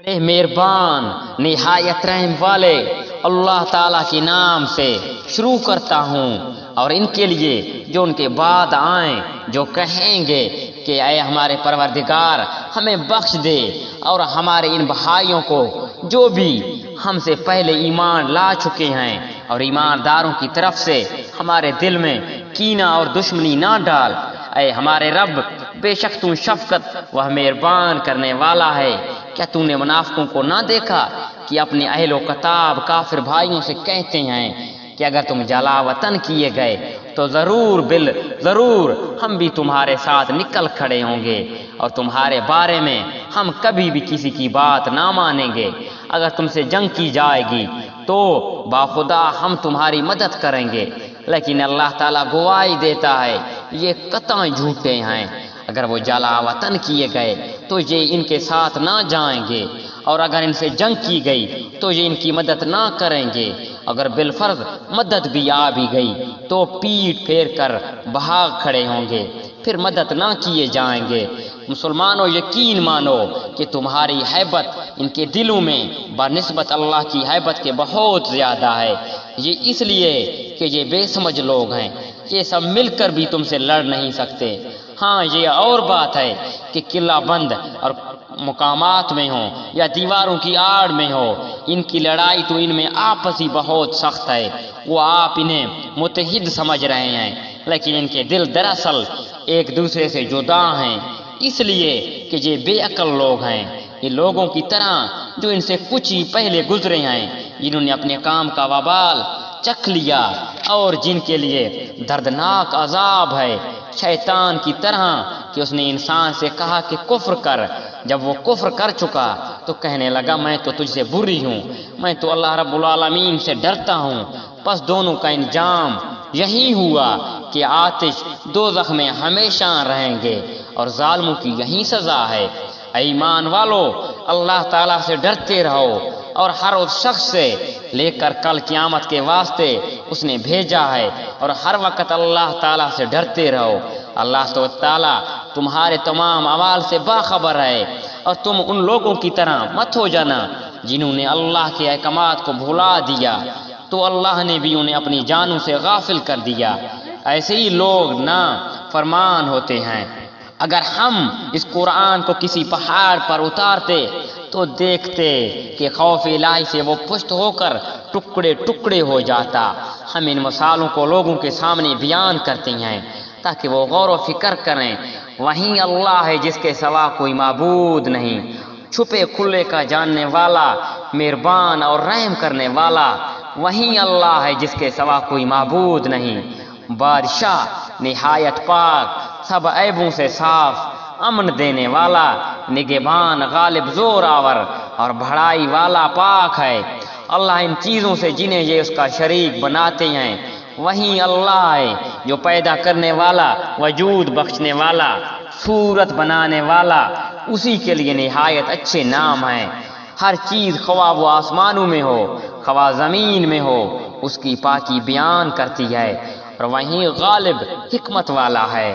بڑے مہربان نہایت رحم والے اللہ تعالیٰ کے نام سے شروع کرتا ہوں، اور ان کے لیے جو ان کے بعد آئیں جو کہیں گے کہ اے ہمارے پروردگار ہمیں بخش دے، اور ہمارے ان بھائیوں کو جو بھی ہم سے پہلے ایمان لا چکے ہیں اور ایمانداروں کی طرف سے ہمارے دل میں کینہ اور دشمنی نہ ڈال۔ اے ہمارے رب، بے شک تو شفقت وہ مہربان کرنے والا ہے۔ کیا تو نے منافقوں کو نہ دیکھا کہ اپنے اہل و کتاب کافر بھائیوں سے کہتے ہیں کہ اگر تم جلا وطن کیے گئے تو ضرور ہم بھی تمہارے ساتھ نکل کھڑے ہوں گے، اور تمہارے بارے میں ہم کبھی بھی کسی کی بات نہ مانیں گے۔ اگر تم سے جنگ کی جائے گی تو باخدا ہم تمہاری مدد کریں گے، لیکن اللہ تعالیٰ گواہی دیتا ہے یہ قطعاً جھوٹے ہیں۔ اگر وہ جلا وطن کیے گئے تو یہ ان کے ساتھ نہ جائیں گے، اور اگر ان سے جنگ کی گئی تو یہ ان کی مدد نہ کریں گے۔ اگر بالفرض مدد بھی آ بھی گئی تو پیٹ پھیر کر بھاگ کھڑے ہوں گے، پھر مدد نہ کیے جائیں گے۔ مسلمانوں یقین مانو کہ تمہاری ہیبت ان کے دلوں میں بنسبت اللہ کی ہیبت کے بہت زیادہ ہے۔ یہ اس لیے کہ یہ بے سمجھ لوگ ہیں، یہ سب مل کر بھی تم سے لڑ نہیں سکتے۔ ہاں یہ اور بات ہے کہ قلعہ بند اور مقامات میں ہوں یا دیواروں کی آڑ میں ہو، ان کی لڑائی تو ان میں آپسی بہت سخت ہے۔ وہ آپ انہیں متحد سمجھ رہے ہیں، لیکن ان کے دل دراصل ایک دوسرے سے جدا ہیں، اس لیے کہ یہ بے عقل لوگ ہیں۔ یہ لوگوں کی طرح جو ان سے کچھ ہی پہلے گزرے ہیں، جنہوں نے اپنے کام کا وبال چکھ لیا اور جن کے لیے دردناک عذاب ہے۔ شیطان کی طرح کہ اس نے انسان سے کہا کہ کفر کر، جب وہ کفر کر چکا تو کہنے لگا میں تو تجھ سے بری ہوں، میں تو اللہ رب العالمین سے ڈرتا ہوں۔ پس دونوں کا انجام یہی ہوا کہ آتش دوزخ میں ہمیشہ رہیں گے، اور ظالموں کی یہی سزا ہے۔ اے ایمان والو، اللہ تعالیٰ سے ڈرتے رہو، اور ہر اس شخص سے لے کر کل قیامت کے واسطے اس نے بھیجا ہے، اور ہر وقت اللہ تعالیٰ سے ڈرتے رہو۔ اللہ تعالیٰ تمہارے تمام اعمال سے باخبر ہے، اور تم ان لوگوں کی طرح مت ہو جانا جنہوں نے اللہ کے احکامات کو بھلا دیا تو اللہ نے بھی انہیں اپنی جانوں سے غافل کر دیا۔ ایسے ہی لوگ نا فرمان ہوتے ہیں۔ اگر ہم اس قرآن کو کسی پہاڑ پر اتارتے تو دیکھتے کہ خوف الہی سے وہ پشت ہو کر ٹکڑے ٹکڑے ہو جاتا۔ ہم ان مثالوں کو لوگوں کے سامنے بیان کرتے ہیں تاکہ وہ غور و فکر کریں۔ وہیں اللہ ہے جس کے سوا کوئی معبود نہیں، چھپے کھلے کا جاننے والا، مہربان اور رحم کرنے والا۔ وہیں اللہ ہے جس کے سوا کوئی معبود نہیں، بادشاہ نہایت پاک، سب عیبوں سے صاف، امن دینے والا، نگہبان، غالب، زور آور اور بڑائی والا پاک ہے۔ اللہ ان چیزوں سے جنہیں یہ اس کا شریک بناتے ہیں، وہیں اللہ ہے جو پیدا کرنے والا، وجود بخشنے والا، صورت بنانے والا، اسی کے لیے نہایت اچھے نام ہیں۔ ہر چیز خواہ وہ آسمانوں میں ہو خواہ زمین میں ہو اس کی پاکی بیان کرتی ہے، اور وہیں غالب حکمت والا ہے۔